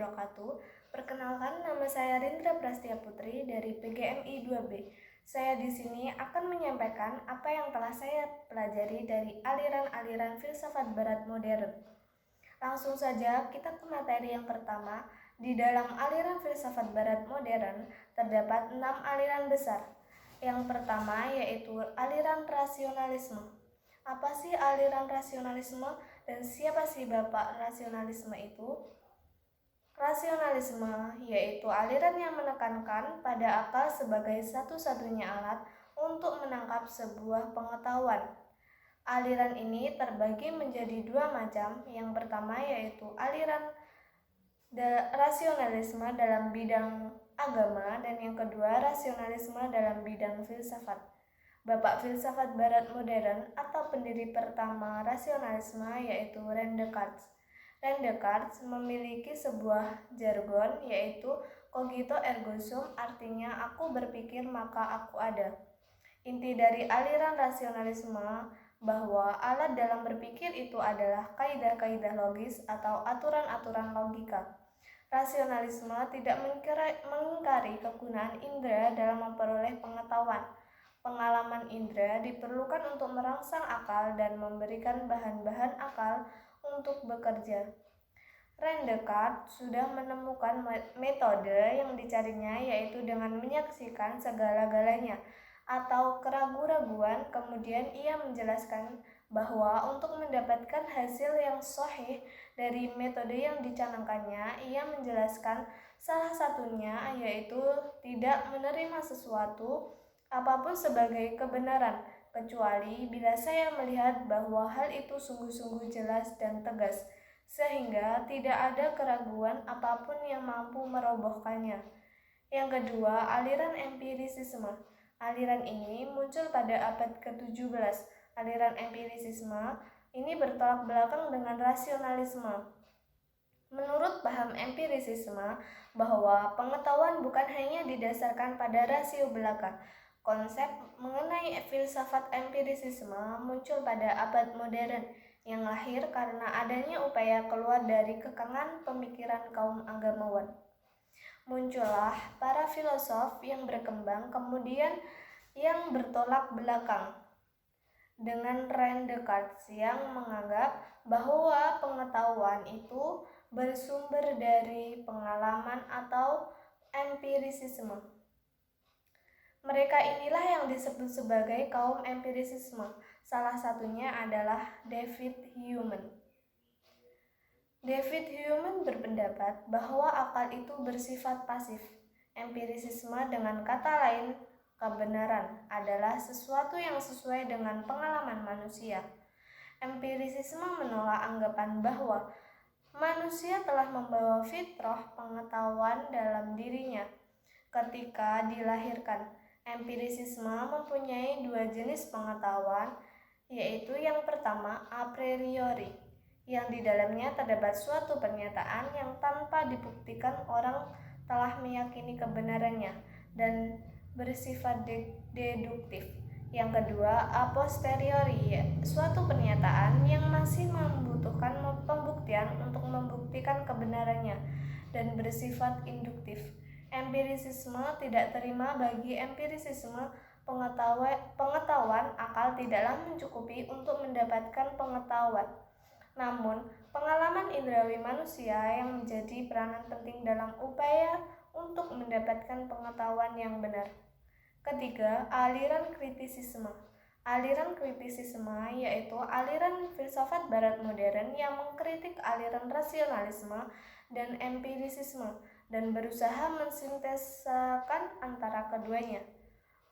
wabarakatuh. Perkenalkan, nama saya Rindra Prastia Putri dari PGMI 2B. Saya di sini akan menyampaikan apa yang telah saya pelajari dari aliran-aliran filsafat barat modern. Langsung saja kita ke materi yang pertama. Di dalam aliran filsafat barat modern terdapat 6 aliran besar. Yang pertama yaitu aliran rasionalisme. Apa sih aliran rasionalisme dan siapa sih bapak rasionalisme itu? Rasionalisme yaitu aliran yang menekankan pada akal sebagai satu-satunya alat untuk menangkap sebuah pengetahuan. Aliran ini terbagi menjadi dua macam. Yang pertama yaitu aliran rasionalisme dalam bidang agama dan yang kedua rasionalisme dalam bidang filsafat. Bapak filsafat barat modern atau pendiri pertama rasionalisme yaitu René Descartes. René Descartes memiliki sebuah jargon yaitu cogito ergo sum, artinya aku berpikir maka aku ada. Inti dari aliran rasionalisme bahwa alat dalam berpikir itu adalah kaidah-kaidah logis atau aturan-aturan logika. Rasionalisme tidak mengingkari kegunaan indera dalam memperoleh pengetahuan. Pengalaman indera diperlukan untuk merangsang akal dan memberikan bahan-bahan akal untuk bekerja. René Descartes sudah menemukan metode yang dicarinya, yaitu dengan menyaksikan segala-galanya atau keraguan-raguan. Kemudian ia menjelaskan bahwa untuk mendapatkan hasil yang sahih dari metode yang dicanangkannya, ia menjelaskan salah satunya yaitu tidak menerima sesuatu apapun sebagai kebenaran, kecuali bila saya melihat bahwa hal itu sungguh-sungguh jelas dan tegas, sehingga tidak ada keraguan apapun yang mampu merobohkannya. Yang kedua, aliran empirisisme. Aliran ini muncul pada abad ke-17. Aliran empirisisme ini bertolak belakang dengan rasionalisme. Menurut paham empirisisme, bahwa pengetahuan bukan hanya didasarkan pada rasio belaka. Konsep mengenai filsafat empirisisme muncul pada abad modern yang lahir karena adanya upaya keluar dari kekangan pemikiran kaum agamawan. Muncullah para filosof yang berkembang kemudian yang bertolak belakang dengan René Descartes yang menganggap bahwa pengetahuan itu bersumber dari pengalaman atau empirisisme. Mereka inilah yang disebut sebagai kaum empirisisme. Salah satunya adalah David Hume. David Hume berpendapat bahwa akal itu bersifat pasif. Empirisisme dengan kata lain, kebenaran adalah sesuatu yang sesuai dengan pengalaman manusia. Empirisisme menolak anggapan bahwa manusia telah membawa fitrah pengetahuan dalam dirinya ketika dilahirkan. Empirisisme mempunyai dua jenis pengetahuan, yaitu yang pertama a priori, yang di dalamnya terdapat suatu pernyataan yang tanpa dibuktikan orang telah meyakini kebenarannya dan bersifat deduktif. Yang kedua, a posteriori, suatu pernyataan yang masih membutuhkan pembuktian untuk membuktikan kebenarannya dan bersifat induktif. Empirisisme tidak terima. Bagi empirisisme, pengetahuan akal tidaklah mencukupi untuk mendapatkan pengetahuan. Namun, pengalaman indrawi manusia yang menjadi peranan penting dalam upaya untuk mendapatkan pengetahuan yang benar. Ketiga, aliran kritisisme. Aliran kritisisme yaitu aliran filsafat barat modern yang mengkritik aliran rasionalisme dan empirisisme dan berusaha mensintesakan antara keduanya.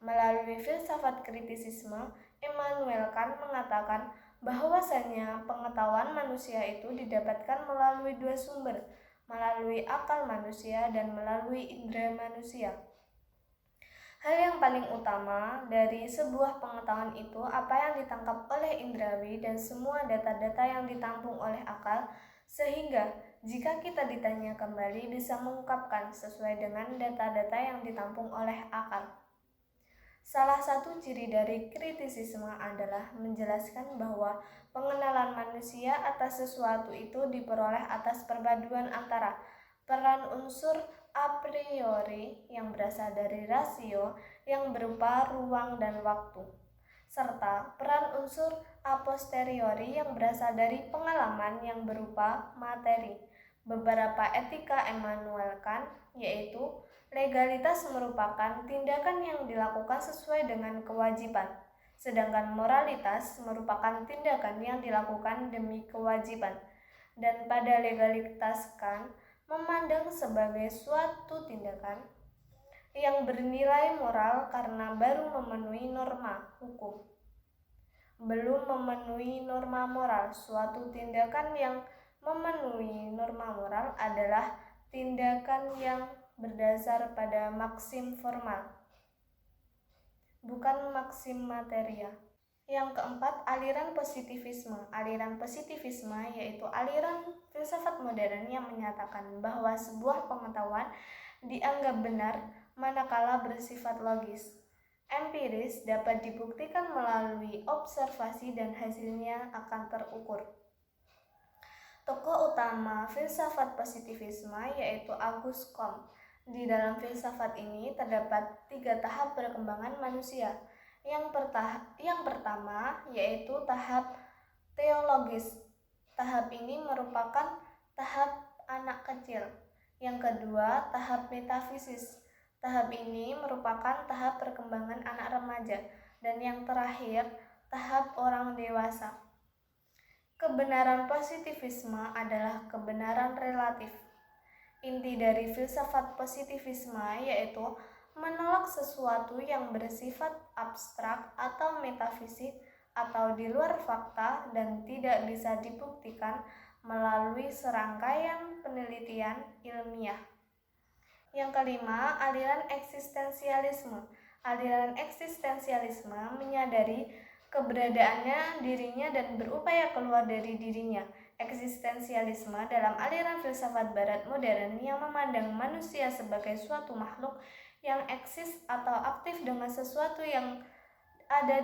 Melalui filsafat kritisisme, Immanuel Kant mengatakan bahwasanya pengetahuan manusia itu didapatkan melalui dua sumber, melalui akal manusia dan melalui indera manusia. Hal yang paling utama dari sebuah pengetahuan itu apa yang ditangkap oleh indrawi dan semua data-data yang ditampung oleh akal, sehingga jika kita ditanya kembali bisa mengungkapkan sesuai dengan data-data yang ditampung oleh akal. Salah satu ciri dari kritisisme adalah menjelaskan bahwa pengenalan manusia atas sesuatu itu diperoleh atas perpaduan antara peran unsur a priori yang berasal dari rasio yang berupa ruang dan waktu, serta peran unsur a posteriori yang berasal dari pengalaman yang berupa materi. Beberapa etika Immanuel Kant, yaitu legalitas merupakan tindakan yang dilakukan sesuai dengan kewajiban, sedangkan moralitas merupakan tindakan yang dilakukan demi kewajiban. Dan pada legalitas Kant memandang sebagai suatu tindakan yang bernilai moral karena baru memenuhi norma hukum, belum memenuhi norma moral. Suatu tindakan yang memenuhi norma moral adalah tindakan yang berdasar pada maksim formal, bukan maksim materia. Yang keempat, aliran positivisme. Aliran positivisme yaitu aliran filsafat modern yang menyatakan bahwa sebuah pengetahuan dianggap benar manakala bersifat logis, empiris, dapat dibuktikan melalui observasi dan hasilnya akan terukur. Tokoh utama filsafat positivisme yaitu Auguste Comte. Di dalam filsafat ini terdapat 3 tahap perkembangan manusia. Yang pertama yaitu tahap teologis. Tahap ini merupakan tahap anak kecil. Yang kedua, tahap metafisis. Tahap ini merupakan tahap perkembangan anak remaja. Dan yang terakhir, tahap orang dewasa. Kebenaran positivisme adalah kebenaran relatif. Inti dari filsafat positivisme yaitu menolak sesuatu yang bersifat abstrak atau metafisik atau di luar fakta dan tidak bisa dibuktikan melalui serangkaian penelitian ilmiah. Yang kelima, aliran eksistensialisme. Aliran eksistensialisme menyadari keberadaannya dirinya dan berupaya keluar dari dirinya. Eksistensialisme dalam aliran filsafat barat modern yang memandang manusia sebagai suatu makhluk yang eksis atau aktif dengan sesuatu yang ada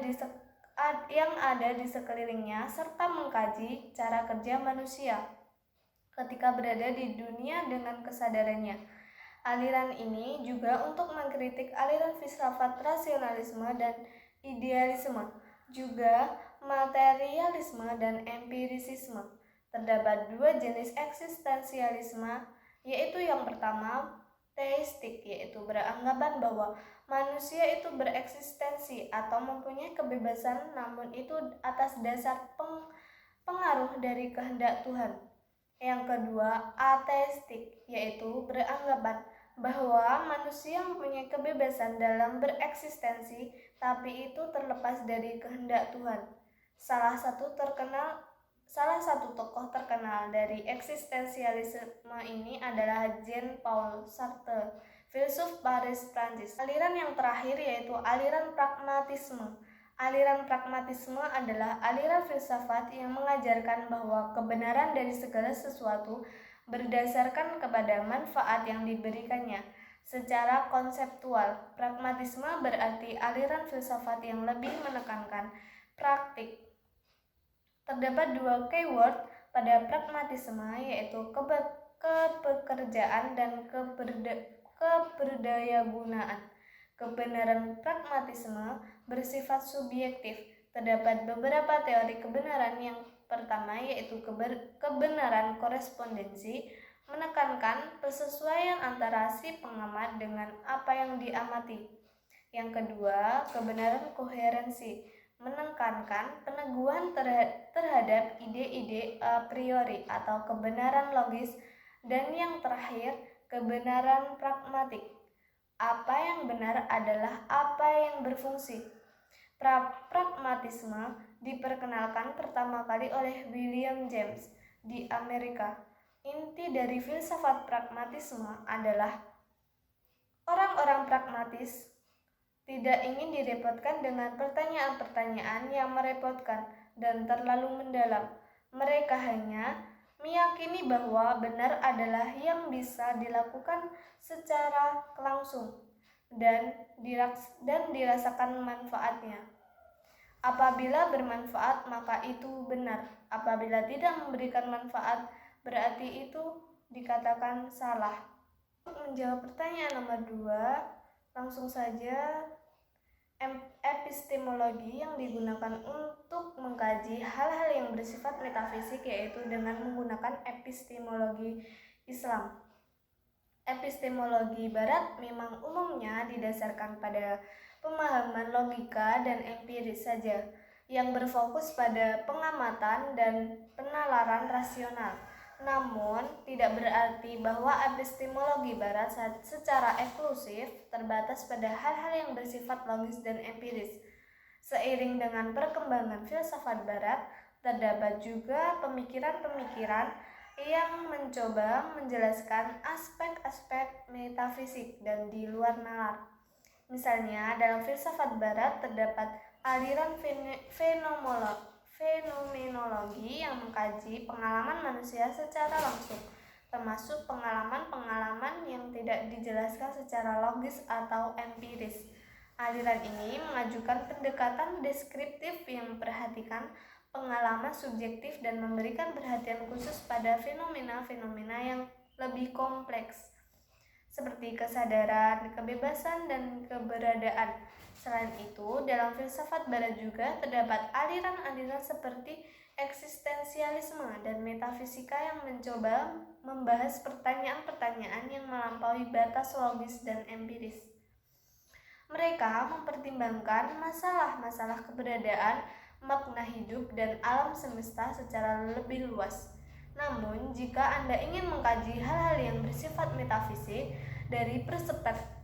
di sekelilingnya serta mengkaji cara kerja manusia ketika berada di dunia dengan kesadarannya. Aliran ini juga untuk mengkritik aliran filsafat rasionalisme dan idealisme, juga materialisme dan empirisisme. Terdapat 2 jenis eksistensialisme, yaitu yang pertama teistik, yaitu beranggapan bahwa manusia itu bereksistensi atau mempunyai kebebasan, namun itu atas dasar pengaruh dari kehendak Tuhan. Yang kedua, ateistik, yaitu beranggapan bahwa manusia mempunyai kebebasan dalam bereksistensi, tapi itu terlepas dari kehendak Tuhan. Salah satu tokoh terkenal dari eksistensialisme ini adalah Jean-Paul Sartre, filsuf Paris, Prancis. Aliran yang terakhir yaitu aliran pragmatisme. Aliran pragmatisme adalah aliran filsafat yang mengajarkan bahwa kebenaran dari segala sesuatu berdasarkan kepada manfaat yang diberikannya. Secara konseptual, pragmatisme berarti aliran filsafat yang lebih menekankan praktik. Terdapat 2 keyword pada pragmatisme, yaitu kepekerjaan dan keberdayagunaan. Kebenaran pragmatisme bersifat subjektif. Terdapat beberapa teori kebenaran. Yang pertama yaitu kebenaran korespondensi, menekankan persesuaian antara si pengamat dengan apa yang diamati. Yang kedua, kebenaran koherensi, menekankan peneguhan terhadap ide-ide a priori atau kebenaran logis. Dan yang terakhir, kebenaran pragmatik. Apa yang benar adalah apa yang berfungsi. Pragmatisme diperkenalkan pertama kali oleh William James di Amerika. Inti dari filsafat pragmatisme adalah orang-orang pragmatis tidak ingin direpotkan dengan pertanyaan-pertanyaan yang merepotkan dan terlalu mendalam. Mereka hanya meyakini bahwa benar adalah yang bisa dilakukan secara langsung dan dirasakan manfaatnya. Apabila bermanfaat, maka itu benar. Apabila tidak memberikan manfaat, berarti itu dikatakan salah. Untuk menjawab pertanyaan nomor 2, langsung saja. Epistemologi yang digunakan untuk mengkaji hal-hal yang bersifat metafisik yaitu dengan menggunakan epistemologi Islam. Epistemologi Barat memang umumnya didasarkan pada pemahaman logika dan empiris saja, yang berfokus pada pengamatan dan penalaran rasional. Namun, tidak berarti bahwa epistemologi Barat secara eksklusif terbatas pada hal-hal yang bersifat logis dan empiris. Seiring dengan perkembangan filsafat Barat, terdapat juga pemikiran-pemikiran yang mencoba menjelaskan aspek-aspek metafisik dan di luar nalar. Misalnya, dalam filsafat Barat terdapat aliran fenomenologi yang mengkaji pengalaman manusia secara langsung, termasuk pengalaman-pengalaman yang tidak dijelaskan secara logis atau empiris. Aliran ini mengajukan pendekatan deskriptif yang memperhatikan pengalaman subjektif dan memberikan perhatian khusus pada fenomena-fenomena yang lebih kompleks, seperti kesadaran, kebebasan, dan keberadaan. Selain itu, dalam filsafat Barat juga terdapat aliran-aliran seperti eksistensialisme dan metafisika yang mencoba membahas pertanyaan-pertanyaan yang melampaui batas logis dan empiris. Mereka mempertimbangkan masalah-masalah keberadaan, makna hidup, dan alam semesta secara lebih luas. Namun, jika Anda ingin mengkaji hal-hal yang bersifat metafisik dari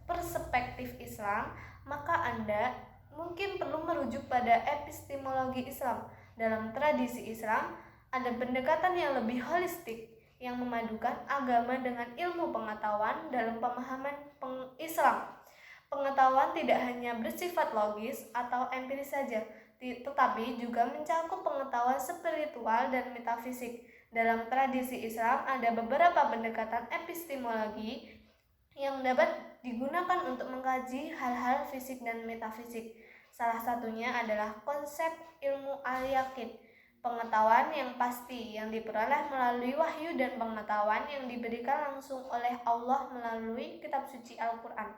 perspektif Islam, maka Anda mungkin perlu merujuk pada epistemologi Islam. Dalam tradisi Islam, ada pendekatan yang lebih holistik yang memadukan agama dengan ilmu pengetahuan dalam pemahaman Islam. Pengetahuan tidak hanya bersifat logis atau empiris saja, tetapi juga mencakup pengetahuan spiritual dan metafisik. Dalam tradisi Islam ada beberapa pendekatan epistemologi yang dapat digunakan untuk mengkaji hal-hal fisik dan metafisik. Salah satunya adalah konsep ilmu al-yakin, pengetahuan yang pasti yang diperoleh melalui wahyu dan pengetahuan yang diberikan langsung oleh Allah melalui kitab suci Al-Quran.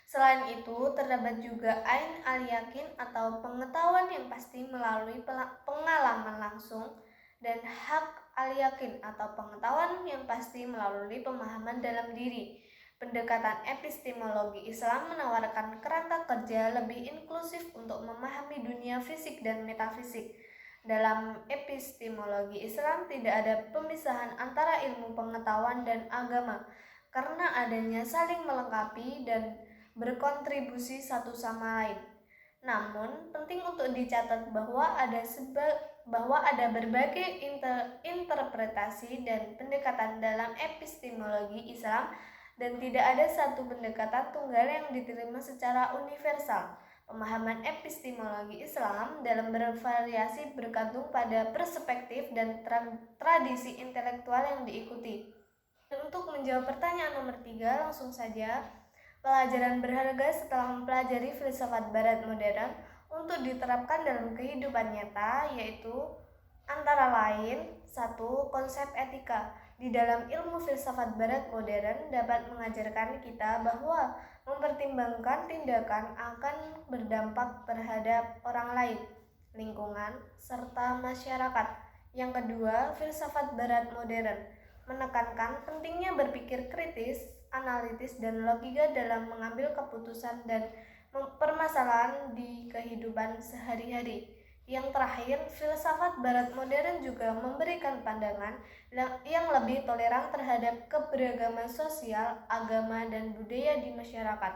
Selain itu, terdapat juga ain al-yakin atau pengetahuan yang pasti melalui pengalaman langsung, dan hak al-yakin atau pengetahuan yang pasti melalui pemahaman dalam diri. Pendekatan epistemologi Islam menawarkan kerangka kerja lebih inklusif untuk memahami dunia fisik dan metafisik. Dalam epistemologi Islam tidak ada pemisahan antara ilmu pengetahuan dan agama, karena adanya saling melengkapi dan berkontribusi satu sama lain. Namun, penting untuk dicatat bahwa ada berbagai interpretasi dan pendekatan dalam epistemologi Islam dan tidak ada satu pendekatan tunggal yang diterima secara universal. Pemahaman epistemologi Islam dalam bervariasi bergantung pada perspektif dan tradisi intelektual yang diikuti. Dan untuk menjawab pertanyaan nomor 3, langsung saja. Pelajaran berharga setelah mempelajari filsafat Barat modern untuk diterapkan dalam kehidupan nyata yaitu antara lain 1. Konsep etika. Di dalam ilmu filsafat Barat modern dapat mengajarkan kita bahwa mempertimbangkan tindakan akan berdampak terhadap orang lain, lingkungan, serta masyarakat. Yang kedua, filsafat Barat modern menekankan pentingnya berpikir kritis, analitis, dan logika dalam mengambil keputusan dan permasalahan di kehidupan sehari-hari. Yang terakhir, filsafat Barat modern juga memberikan pandangan yang lebih toleran terhadap keberagaman sosial, agama, dan budaya di masyarakat.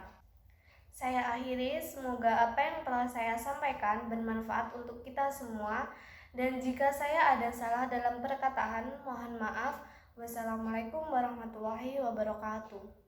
Saya akhiri, semoga apa yang telah saya sampaikan bermanfaat untuk kita semua, dan jika saya ada salah dalam perkataan, mohon maaf. Wassalamualaikum warahmatullahi wabarakatuh.